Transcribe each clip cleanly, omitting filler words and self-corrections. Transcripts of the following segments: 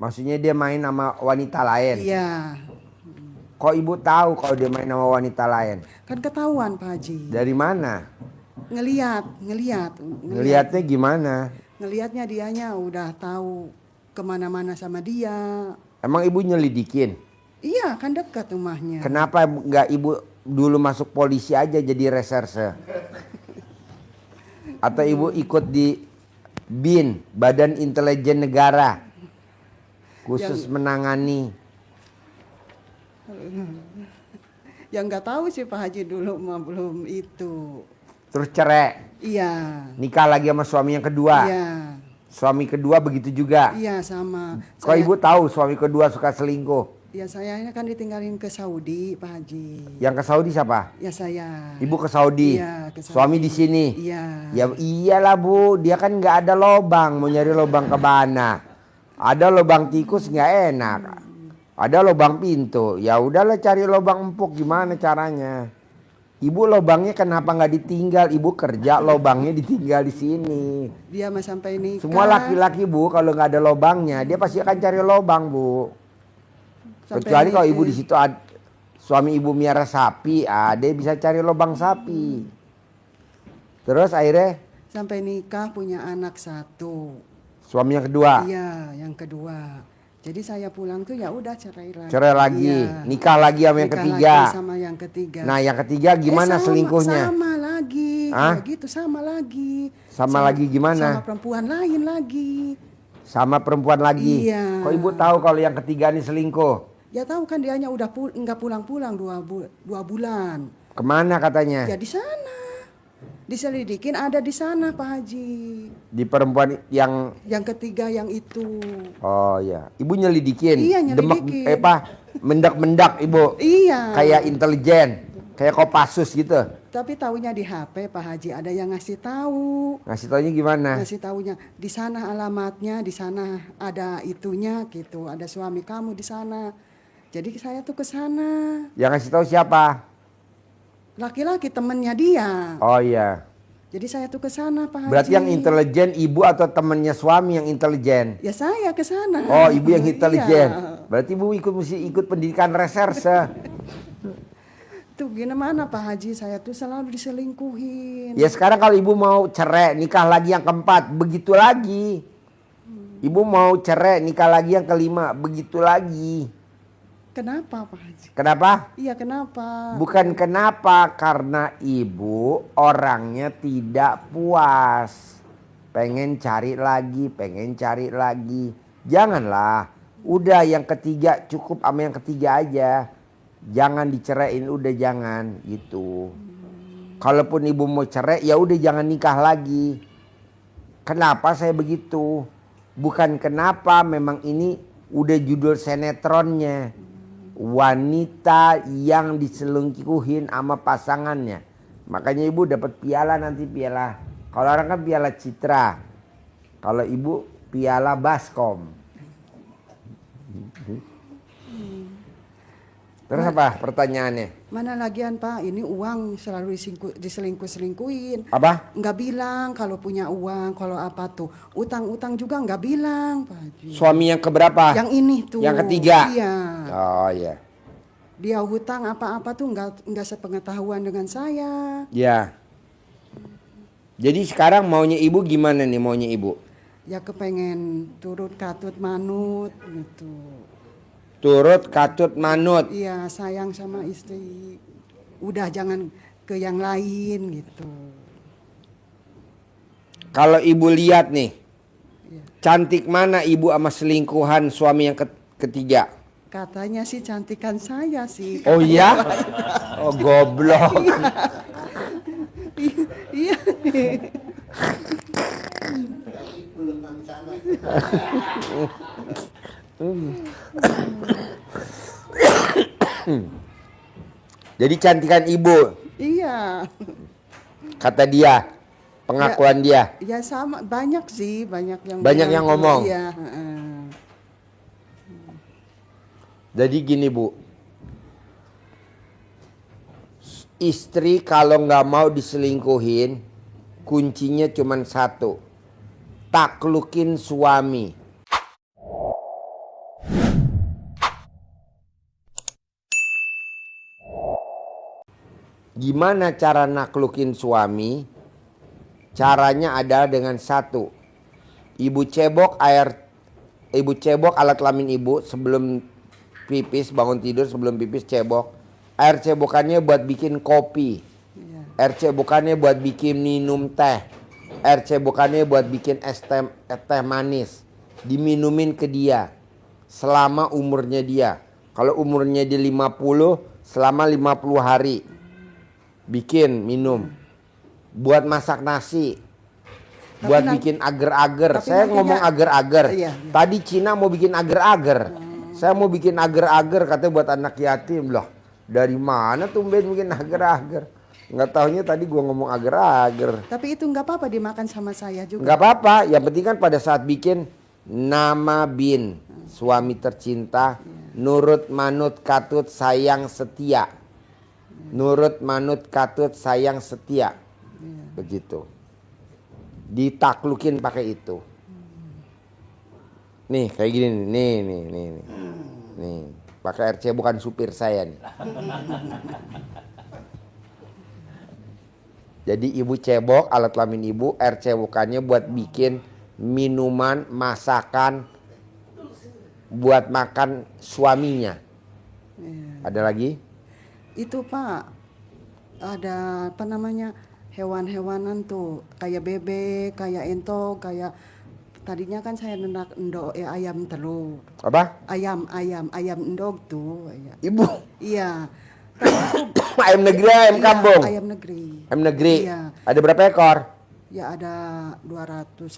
Maksudnya dia main sama wanita lain? Iya. Kok ibu tahu kalau dia main sama wanita lain? Kan ketahuan Pak Haji. Dari mana? Ngeliat. Ngelihatnya gimana? Ngelihatnya dianya udah tahu kemana-mana sama dia. Emang ibu nyelidikin? Iya, kan dekat rumahnya. Kenapa nggak ibu dulu masuk polisi aja jadi reserse? Atau ibu ikut di BIN, Badan Intelijen Negara, khusus menangani? Yang nggak tahu sih Pak Haji dulu mah belum itu. Terus cerai? Iya. Nikah lagi sama suami yang kedua? Iya. Suami kedua begitu juga? Iya sama. Kok ibu tahu suami kedua suka selingkuh? Ya saya kan ditinggalin ke Saudi Pak Haji. Yang ke Saudi siapa? Ya saya. Ibu ke Saudi? Iya, ke Saudi. Suami di sini? Iya. Ya iyalah Bu, dia kan nggak ada lobang, mau nyari lobang kemana? Ada lobang tikus nggak enak. Ada lobang pintu, ya udahlah cari lobang empuk, gimana caranya? Ibu lobangnya kenapa nggak ditinggal? Ibu kerja lobangnya ditinggal di sini. Dia mah sampai nikah. Semua laki-laki Bu kalau nggak ada lobangnya dia pasti akan cari lobang Bu. Sampai Kecuali kalau ibu di situ suami ibu miara sapi, dia bisa cari lobang sapi. Terus akhirnya sampai nikah punya anak 1. suami yang kedua? Iya, yang kedua. Jadi saya pulang tuh ya udah cerai lagi. Cerai lagi, iya. Nikah lagi sama yang Nikah ketiga. lagi sama yang ketiga. Nah yang ketiga gimana selingkuhnya? Sama lagi, kayak gitu sama lagi. Sama lagi gimana? Sama perempuan lain lagi. Sama perempuan lagi. Iya. Kok ibu tahu kalau yang ketiga ini selingkuh? Ya tahu kan dianya udah nggak pulang-pulang 2 bulan. Kemana katanya? Ya di sana. Diselidikin ada di sana Pak Haji. Di perempuan yang ketiga yang itu. Oh ya, ibu nyelidikin. Iya, nyelidikin. Mendak-mendak ibu. Iya. Kayak intelijen, kayak Kopassus gitu. Tapi taunya di HP Pak Haji ada yang ngasih tahu. Ngasih taunya gimana? Ngasih taunya di sana alamatnya, di sana ada itunya gitu. Ada suami kamu di sana. Jadi saya tuh ke sana. Yang ngasih tahu siapa? Laki-laki temennya dia. Oh iya. Jadi saya tuh ke sana Pak Haji. Berarti yang intelijen ibu atau temennya suami yang intelijen? Ya saya ke sana. Oh ibu yang intelijen. Iya. Berarti ibu mesti ikut pendidikan reserse. Tuh gimana Pak Haji, saya tuh selalu diselingkuhin. Ya sekarang kalau ibu mau cerai nikah lagi yang keempat, begitu lagi. Ibu mau cerai nikah lagi yang kelima, begitu lagi. Kenapa Pak Haji? Kenapa? Iya kenapa? Bukan kenapa, karena ibu orangnya tidak puas. Pengen cari lagi, pengen cari lagi. Janganlah, udah yang ketiga cukup sama yang ketiga aja. Jangan diceraiin, udah jangan gitu. Kalaupun ibu mau cerai, ya udah jangan nikah lagi. Kenapa saya begitu? Bukan kenapa, memang ini udah judul sinetronnya. Wanita yang diselingkuhin sama pasangannya. Makanya ibu dapat piala nanti, piala. Kalau orang kan piala Citra. Kalau ibu piala Baskom. Terus apa pertanyaannya? Mana lagian Pak, ini uang selalu diselingkuhin. Apa? Nggak bilang kalau punya uang, kalau apa tuh. Utang-utang juga nggak bilang Pak Haji. Suami yang keberapa? Yang ini tuh. Yang ketiga? Iya. Oh iya. Dia hutang apa-apa tuh nggak sepengetahuan dengan saya. Ya. Jadi sekarang maunya ibu gimana nih maunya ibu? Ya kepengen turut katut manut gitu. Turut katut manut. Iya sayang sama istri. Udah jangan ke yang lain gitu. Kalau ibu lihat nih, Iya. cantik mana ibu sama selingkuhan suami yang ketiga? Katanya sih cantikan saya sih. Oh iya? Oh goblok. Iya. Jadi cantikan ibu, Iya. kata dia, pengakuan dia. Ya sama, banyak sih, banyak yang Banyak bilang yang tuh, ngomong. Iya. Jadi gini bu, istri kalau nggak mau diselingkuhin, kuncinya cuma satu, taklukin suami. Gimana cara naklukin suami? Caranya adalah dengan satu. Ibu cebok alat kelamin ibu sebelum pipis, bangun tidur sebelum pipis cebok. Air cebokannya buat bikin kopi. Iya. Air cebokannya buat bikin minum teh. Air cebokannya buat bikin es teh manis. Diminumin ke dia selama umurnya dia. Kalau umurnya dia 50, selama 50 hari. Bikin minum. Buat masak nasi. Buat bikin agar-agar. tapi Saya nantinya- ngomong agar-agar. Iya. Tadi Cina mau bikin agar-agar. Saya mau bikin agar-agar katanya buat anak yatim. Loh, dari mana tumben bikin agar-agar? Nggak taunya tadi gua ngomong agar-agar. Tapi itu nggak apa-apa dimakan sama saya juga. Nggak apa-apa, yang penting kan pada saat bikin nama bin suami tercinta, nurut manut katut sayang setia. Nurut manut katut sayang setia. Begitu. Ditaklukin pakai itu. Nih kayak gini nih. Nih, pakai RC bukan supir saya nih. Jadi ibu cebok alat kelamin ibu, air cebokannya buat bikin minuman, masakan, buat makan suaminya. Ada lagi? Itu Pak, ada apa namanya hewan-hewanan tuh kayak bebek, kayak entok, kayak tadinya kan saya nenak ayam telur, Apa? ayam endog tuh. Ibu. Iya. Ayam negeri, ayam Iya, kampung. ayam negeri. Ayam negeri. Iya. Ada berapa ekor? Ya ada 250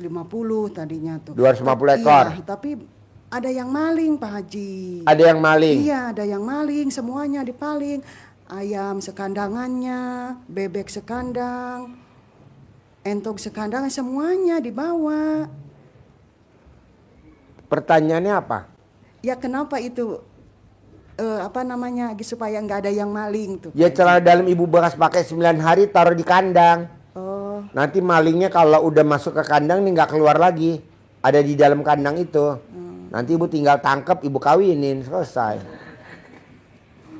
tadinya tuh. 250 ekor. Iya, tapi ada yang maling Pak Haji. Ada yang maling. Iya, ada yang maling, semuanya dipaling. Ayam sekandangannya, bebek sekandang, entok sekandang, semuanya dibawa. Pertanyaannya apa? Ya kenapa itu apa namanya supaya nggak ada yang maling tuh? Ya celana dalam ibu bekas pakai 9 hari taruh di kandang. Oh, Nanti malingnya kalau udah masuk ke kandang nih nggak keluar lagi. Ada di dalam kandang itu. Nanti ibu tinggal tangkap, ibu kawinin, selesai.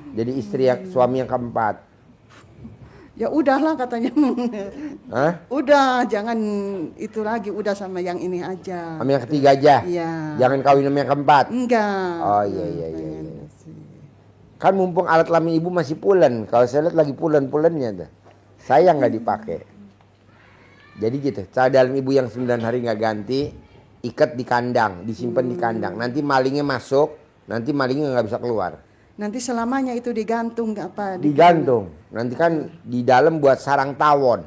Jadi istri suami yang keempat. ya udahlah katanya. Hah? Udah, jangan itu lagi, udah sama yang ini aja. Sama yang ketiga aja? Iya. Jangan kawin sama yang keempat? Enggak. Oh iya. Kan mumpung alat kelamin ibu masih pulen. Kalau saya lihat lagi pulen-pulennya tuh. Sayang nggak dipakai. Jadi gitu. Cara dalam ibu yang 9 hari nggak ganti, ikat di kandang, disimpan di kandang. Nanti malingnya masuk, nanti malingnya nggak bisa keluar. Nanti selamanya itu digantung nggak apa? Digantung. Nanti kan di dalam buat sarang tawon.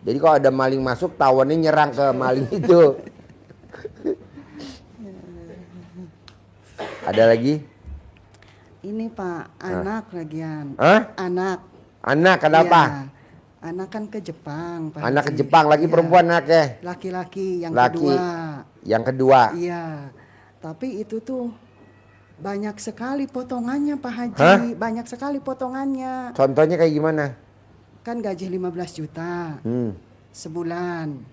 Jadi kalau ada maling masuk, tawonnya nyerang ke maling itu. Ada lagi? Ini Pak, anak lagian. Hah? Anak. Anak kenapa? Iya. Anak kan ke Jepang, Pak Anak ke Haji. Jepang lagi Iya. perempuan anaknya. Laki-laki yang Laki. kedua. Yang kedua. Iya. Tapi itu tuh banyak sekali potongannya Pak Haji. Hah? Banyak sekali potongannya. Contohnya kayak gimana? Kan gaji 15 juta sebulan.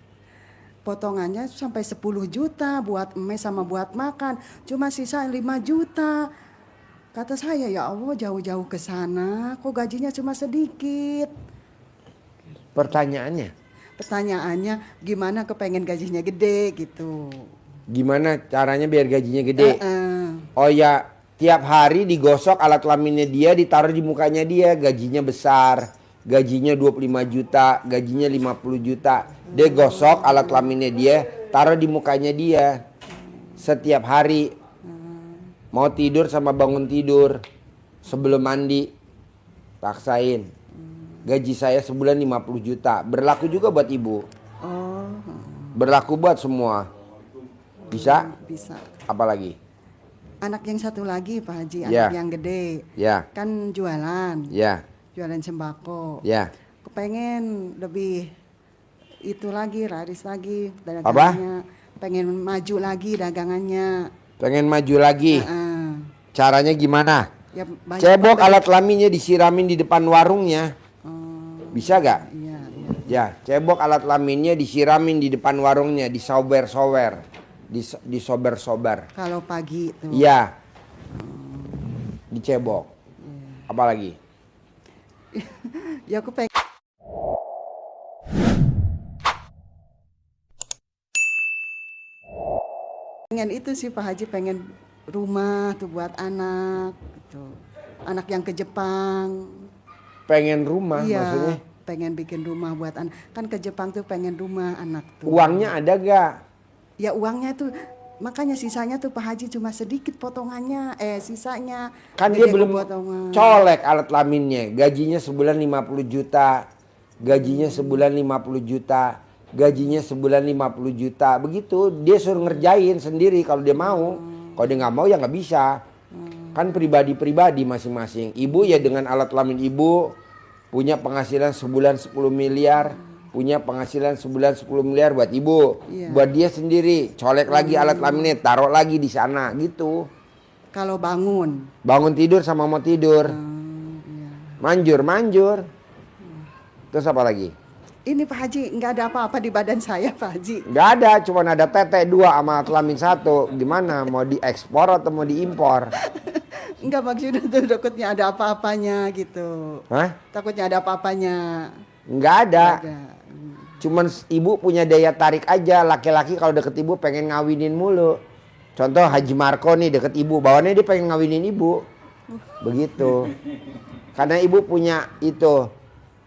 Potongannya sampai 10 juta buat emes sama buat makan. Cuma sisa 5 juta. Kata saya, ya Allah jauh-jauh ke sana, kok gajinya cuma sedikit. Pertanyaannya, Pertanyaannya, gimana kepengen gajinya gede gitu. gimana caranya biar gajinya gede? Eh, Oh ya, tiap hari digosok alat kelaminnya dia, ditaruh di mukanya dia, gajinya besar. Gajinya 25 juta, gajinya 50 juta. Dia gosok alat kelaminnya dia, taruh di mukanya dia. Setiap hari. Mau tidur sama bangun tidur. Sebelum mandi. Paksain. Gaji saya sebulan 50 juta. Berlaku juga buat ibu. oh, Berlaku buat semua. Bisa? bisa. Apalagi? Anak yang satu lagi Pak Haji, Ya. anak yang gede. Ya, Kan jualan, ya, jualan sembako. ya. Kepengen lebih itu lagi, laris lagi dagangannya. Pengen maju lagi dagangannya. Pengen maju lagi. Caranya gimana? Ya, banyak Cebok pembeli. alat kelaminnya disiramin di depan warungnya. Bisa gak? Iya, iya. Ya, cebok alat kelaminnya disiramin di depan warungnya, disober-sober. Disober-sober. Kalau pagi tuh. Iya. Dicebok. Apalagi? Ya aku pengen itu sih Pak Haji, pengen rumah tuh buat anak gitu. Anak yang ke Jepang. Pengen rumah Iya, maksudnya? pengen bikin rumah buat anak. Kan ke Jepang tuh pengen rumah anak tuh. Uangnya ada gak? Ya uangnya tuh, makanya sisanya tuh Pak Haji cuma sedikit potongannya, sisanya. Kan gede dia belum potongan. colek alat kelaminnya. Gajinya sebulan 50 juta. Gajinya sebulan 50 juta. Gajinya sebulan 50 juta. Begitu dia suruh ngerjain sendiri kalau dia mau. Kalau dia nggak mau ya nggak bisa. Kan pribadi-pribadi masing-masing. Ibu ya dengan alat kelamin ibu punya penghasilan sebulan 10 miliar. Punya penghasilan sebulan 10 miliar buat ibu. Iya. Buat dia sendiri. Colek lagi alat kelaminnya. Taruh lagi di sana gitu. Kalau bangun. Bangun tidur sama mau tidur. Iya. Manjur. Terus apa lagi? Ini Pak Haji nggak ada apa-apa di badan saya Pak Haji. Nggak ada, cuma ada tete 2 sama kelamin 1. Gimana? Mau diekspor atau mau diimpor? Enggak, maksudnya tuh takutnya ada apa-apanya gitu. Hah? Takutnya ada apa-apanya. Nggak ada. Nggak ada. Cuman ibu punya daya tarik aja. Laki-laki kalau deket ibu pengen ngawinin mulu. Contoh Haji Marco nih deket ibu. Bawaannya dia pengen ngawinin ibu. Begitu. Karena ibu punya itu.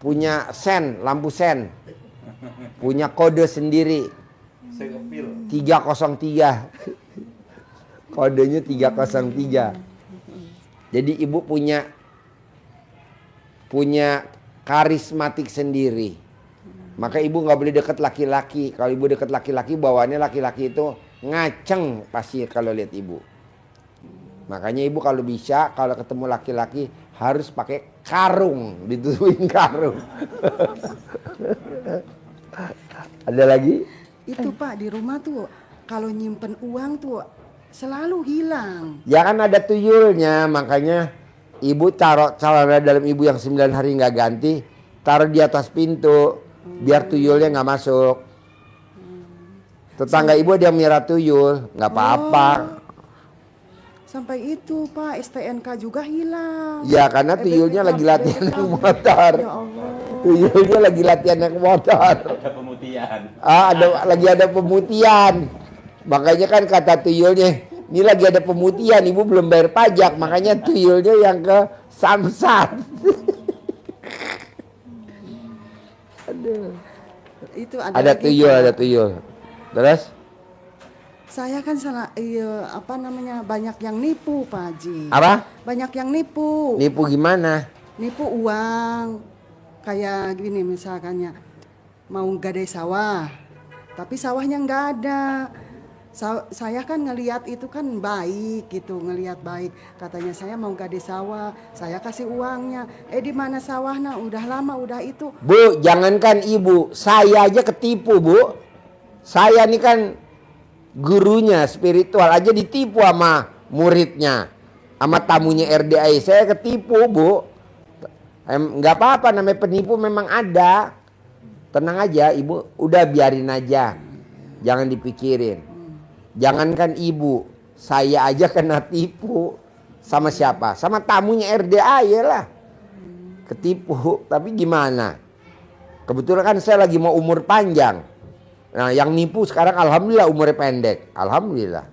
Punya sen, lampu sen. Punya kode sendiri. 303. Kodenya 303. Jadi ibu punya karismatik sendiri. Maka ibu nggak boleh deket laki-laki. Kalau ibu deket laki-laki, bawaannya laki-laki itu ngaceng pasti kalau lihat ibu. Makanya ibu kalau bisa, kalau ketemu laki-laki harus pakai karung, ditutupin karung. Ada lagi? Itu Pak di rumah tuh kalau nyimpen uang tuh selalu hilang. Ya kan ada tuyulnya, makanya ibu taruh celana dalam ibu yang 9 hari nggak ganti, taruh di atas pintu, biar tuyulnya nggak masuk. Tetangga ibu ada yang miara tuyul, nggak apa-apa. Sampai itu Pak STNK juga hilang. Ya karena tuyulnya lagi latihan naik motor. Ya Allah. Tuyulnya lagi latihan naik motor. Ada pemutihan. Lagi ada pemutihan. Makanya kan kata tuyulnya, ini lagi ada pemutihan, ibu belum bayar pajak, makanya tuyulnya yang ke Samsat. Aduh. Itu Ada lagi, tuyul, Pak. ada tuyul. Terus? Saya kan banyak yang nipu Pak Haji. Apa? Banyak yang nipu. Nipu gimana? Nipu uang. Kayak gini misalkannya mau gadai sawah, tapi sawahnya nggak ada. Saya kan ngelihat itu kan baik gitu, ngelihat baik. Katanya saya mau gadai sawah, saya kasih uangnya. Di mana sawahnya? Udah lama, udah itu. Bu, jangankan ibu, saya aja ketipu bu. Saya nih kan gurunya spiritual aja ditipu sama muridnya, sama tamunya RDI. Saya ketipu bu. Nggak apa-apa, namanya penipu memang ada. Tenang aja ibu, udah biarin aja, jangan dipikirin. Jangankan ibu, saya aja kena tipu. Sama siapa? Sama tamunya RDI lah. Ketipu, tapi gimana? Kebetulan kan saya lagi mau umur panjang. Nah yang nipu sekarang alhamdulillah umurnya pendek. Alhamdulillah.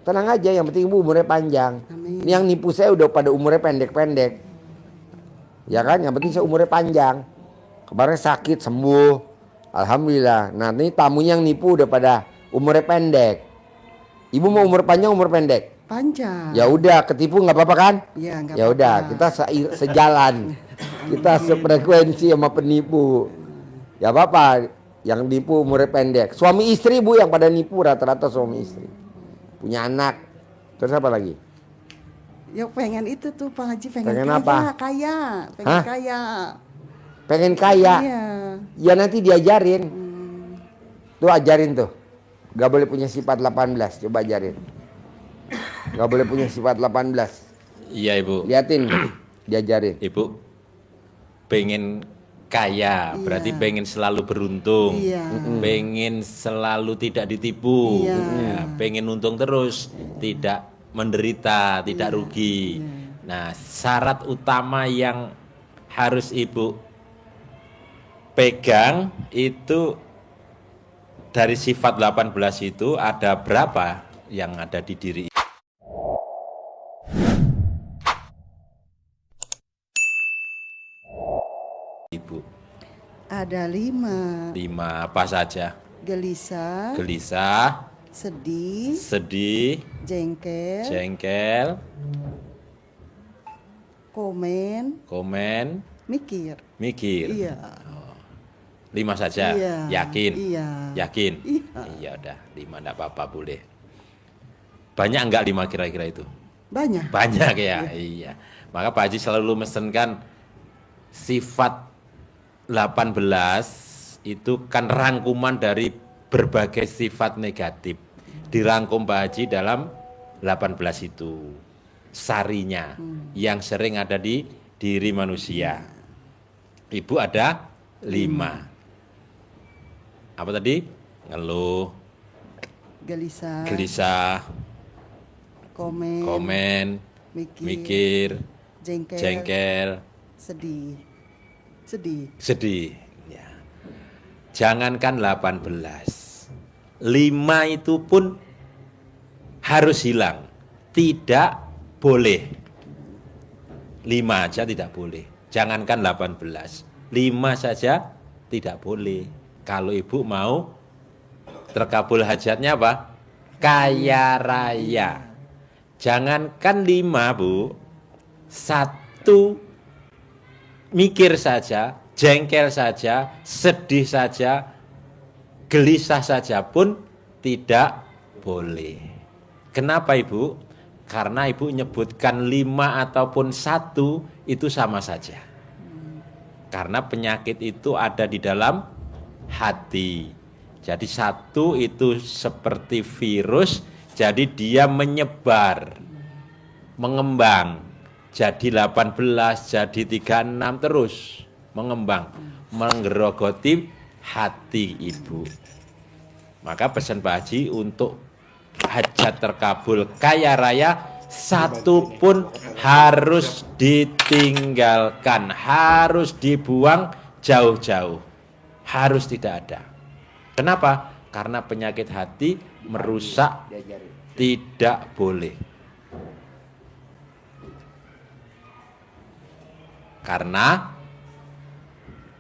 Tenang aja, yang penting ibu umurnya panjang. Amin. Ini yang nipu saya udah pada umurnya pendek-pendek. Ya kan, yang penting saya umurnya panjang. Kemarin sakit sembuh. Alhamdulillah. Nah ini tamunya yang nipu udah pada umurnya pendek. Ibu mau umur panjang umur pendek? Panjang. Ya udah, ketipu nggak apa-apa kan? Ya, nggak Ya udah, apa-apa. kita sejalan. Kita sefrekuensi sama penipu. Ya apa-apa, yang nipu umurnya pendek. Suami istri bu yang pada nipu rata-rata suami istri. Punya anak. Terus apa lagi? Ya pengen itu tuh Pak Haji, Pengen kaya, apa? kaya, pengen Hah? kaya. Pengen kaya? Iya. Ya nanti diajarin. Tuh ajarin tuh. Gak boleh punya sifat 18, coba ajarin. Gak boleh punya sifat 18. Iya ibu. Liatin, diajarin. Ibu pengen kaya, berarti Iya. pengen selalu beruntung. Iya. Pengen selalu tidak ditipu. Iya. Ya, pengen untung terus, tidak menderita, tidak rugi. Iya. Nah, syarat utama yang harus ibu pegang itu dari sifat 18 itu ada berapa yang ada di diri ibu? Ada 5. 5 apa saja? Gelisah, Gelisah, sedih, sedih, jengkel, jengkel, komen, komen, mikir. mikir. Iya. 5 saja. Iya. Yakin? Iya. Yakin? Iya. Iya udah 5 enggak apa-apa boleh. Banyak enggak 5 kira-kira itu? Banyak. Banyak ya. Iya. Maka Pak Haji selalu mesenkan sifat 18 itu kan rangkuman dari berbagai sifat negatif. Dirangkum Pak Haji dalam 18 itu. Sarinya yang sering ada di diri manusia. Ibu ada 5. Apa tadi? Ngeluh, Gelisah, gelisah, komen, komen, mikir, jengkel, jengkel, sedih. Sedih. sedih. Ya. Jangankan 18. 5 itu pun harus hilang. Tidak boleh. 5 aja tidak boleh. Jangankan 18. 5 saja tidak boleh. Kalau ibu mau terkabul hajatnya apa? Kaya raya. Jangankan 5 bu, 1 mikir saja, jengkel saja, sedih saja, gelisah saja pun tidak boleh. Kenapa ibu? Karena ibu menyebutkan 5 ataupun 1 itu sama saja. Karena penyakit itu ada di dalam hati. Jadi 1 itu seperti virus, jadi dia menyebar, mengembang. Jadi 18, jadi 36 terus mengembang, menggerogoti hati ibu. Maka pesan Pak Haji untuk hajat terkabul kaya raya 1 pun harus ditinggalkan, harus dibuang jauh-jauh, harus tidak ada. Kenapa? Karena penyakit hati merusak, tidak boleh. Karena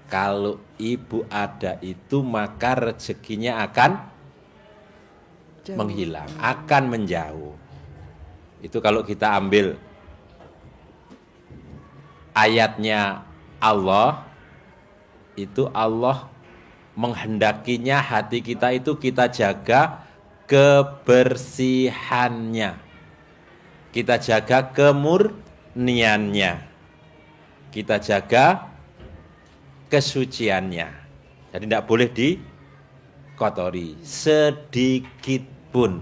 kalau ibu ada itu maka rezekinya akan Jauh. menghilang, akan menjauh. Itu kalau kita ambil ayatnya Allah, itu Allah menghendakinya hati kita itu kita jaga kebersihannya, kita jaga kemurniannya, kita jaga kesuciannya. Jadi tidak boleh dikotori sedikit pun.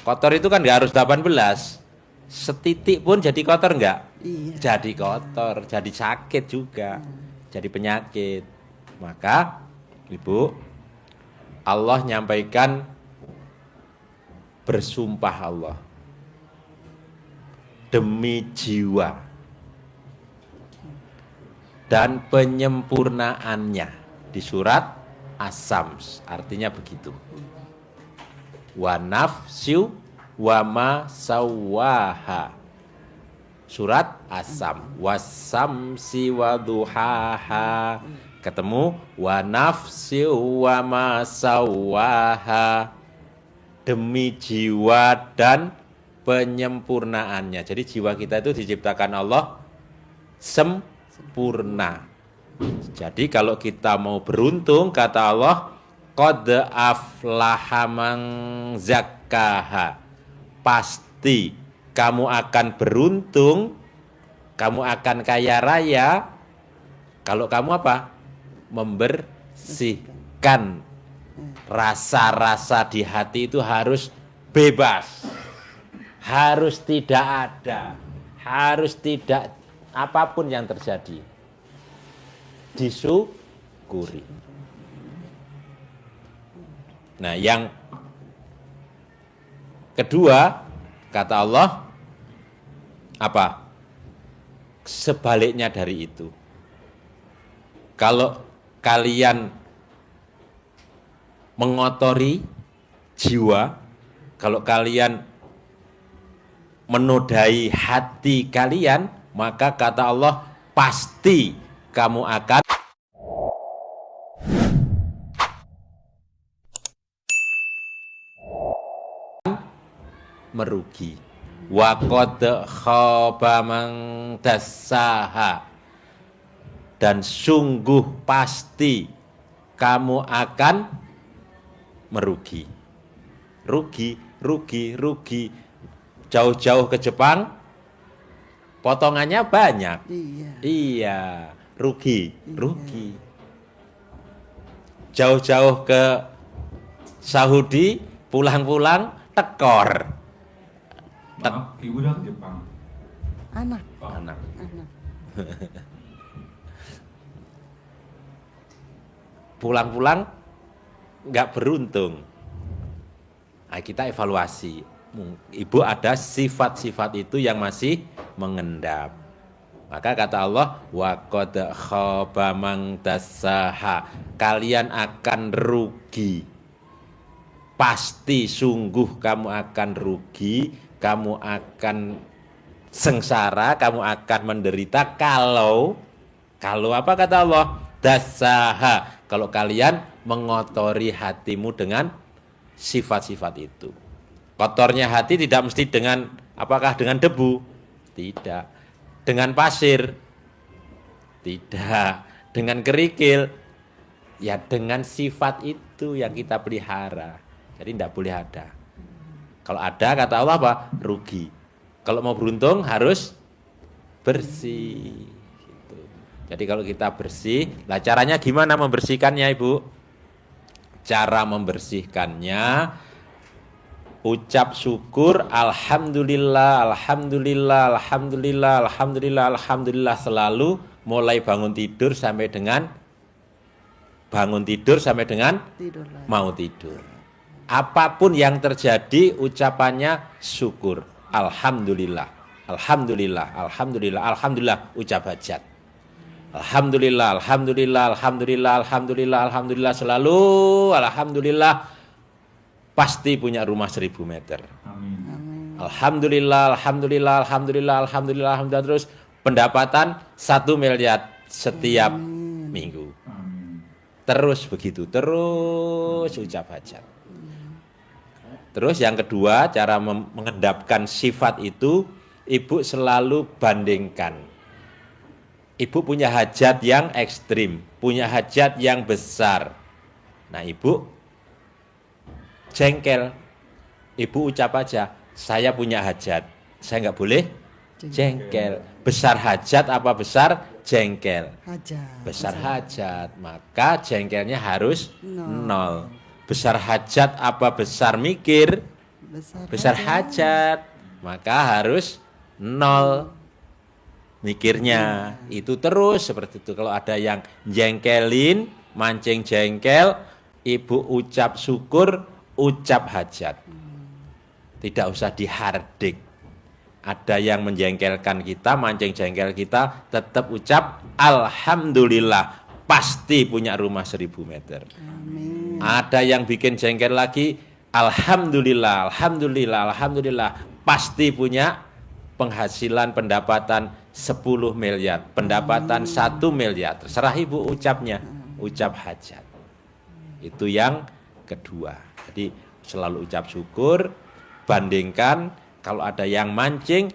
Kotor itu kan nggak harus 18, setitik pun jadi kotor nggak? Iya. Jadi kotor, jadi sakit juga, jadi penyakit. Maka ibu, Allah nyampaikan bersumpah Allah demi jiwa dan penyempurnaannya di surat As-Sams, artinya begitu. Wa nafsiu wa ma sawwaha, surat As-Sam, wasamsi wa duhaha, ketemu wa nafsiu wa ma sawwaha, demi jiwa dan penyempurnaannya. Jadi jiwa kita itu diciptakan Allah sempurna. Jadi kalau kita mau beruntung, kata Allah, qad aflaha man zakkaha, pasti kamu akan beruntung, kamu akan kaya raya kalau kamu apa? Membersihkan rasa-rasa di hati itu harus bebas, harus tidak ada, harus tidak apapun yang terjadi disyukuri. Nah, yang kedua kata Allah apa? sebaliknya dari itu. Kalau kalian mengotori jiwa, kalau kalian menodai hati kalian, maka kata Allah, pasti kamu akan merugi. Wa qad khaba man dassaha, dan sungguh pasti kamu akan merugi. Rugi. Jauh-jauh ke Jepang, potongannya banyak. Iya, rugi. Jauh-jauh ke Saudi, pulang-pulang tekor. Maaf, ibu udah ke Jepang. Anak. Pulang-pulang nggak beruntung. Nah, kita evaluasi. Ibu ada sifat-sifat itu yang masih mengendap. Maka kata Allah, wa qad khaba man dassaha, kalian akan rugi. Pasti sungguh kamu akan rugi, kamu akan sengsara, kamu akan menderita kalau apa kata Allah? Dassaha, kalau kalian mengotori hatimu dengan sifat-sifat itu. Kotornya hati tidak mesti dengan, apakah dengan debu? Tidak. Dengan pasir? Tidak. Dengan kerikil? Ya dengan sifat itu yang kita pelihara. Jadi tidak boleh ada. Kalau ada, kata Allah apa? Rugi. Kalau mau beruntung harus bersih. Gitu. Jadi kalau kita bersih, lah caranya gimana membersihkannya, Ibu? Cara membersihkannya, ucap syukur, alhamdulillah, alhamdulillah, alhamdulillah, alhamdulillah, alhamdulillah selalu, mulai bangun tidur sampai dengan mau tidur. Apapun yang terjadi, ucapannya syukur, alhamdulillah, alhamdulillah, alhamdulillah, alhamdulillah, ucap hajat. Alhamdulillah, alhamdulillah, alhamdulillah, alhamdulillah, alhamdulillah selalu, alhamdulillah, pasti punya rumah 1000 meter. Amin. Alhamdulillah, alhamdulillah, alhamdulillah, alhamdulillah, alhamdulillah, terus pendapatan 1 miliar setiap minggu. Amin. Terus begitu, terus ucap hajat. Terus yang kedua, cara mengendapkan sifat itu, Ibu selalu bandingkan. Ibu punya hajat yang ekstrim, punya hajat yang besar. Nah, Ibu jengkel. Ibu ucap aja, saya punya hajat, saya nggak boleh jengkel. Besar hajat apa besar jengkel? Besar hajat, maka jengkelnya harus 0. Besar hajat apa besar mikir? Besar hajat, maka harus 0 mikirnya. Itu terus seperti itu. Kalau ada yang jengkelin, mancing jengkel, Ibu ucap syukur, ucap hajat. Tidak usah dihardik. Ada yang menjengkelkan kita, mancing jengkel kita, tetap ucap alhamdulillah, pasti punya rumah 1000 meter. Amin. Ada yang bikin jengkel lagi, alhamdulillah, alhamdulillah, alhamdulillah, pasti punya penghasilan pendapatan 10 miliar, pendapatan 1 miliar. Terserah Ibu ucapnya, ucap hajat. Itu yang kedua. Jadi selalu ucap syukur, bandingkan, kalau ada yang mancing,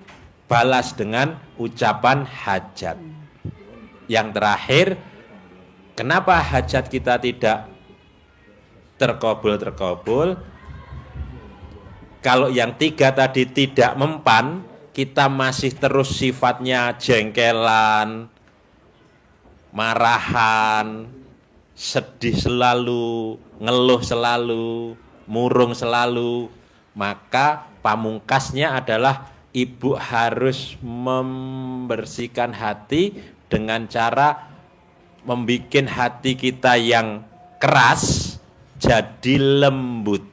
balas dengan ucapan hajat. Yang terakhir, kenapa hajat kita tidak terkabul? Kalau yang 3 tadi tidak mempan, kita masih terus sifatnya jengkelan, marahan, sedih selalu, ngeluh selalu, murung selalu, maka pamungkasnya adalah Ibu harus membersihkan hati dengan cara membuat hati kita yang keras jadi lembut.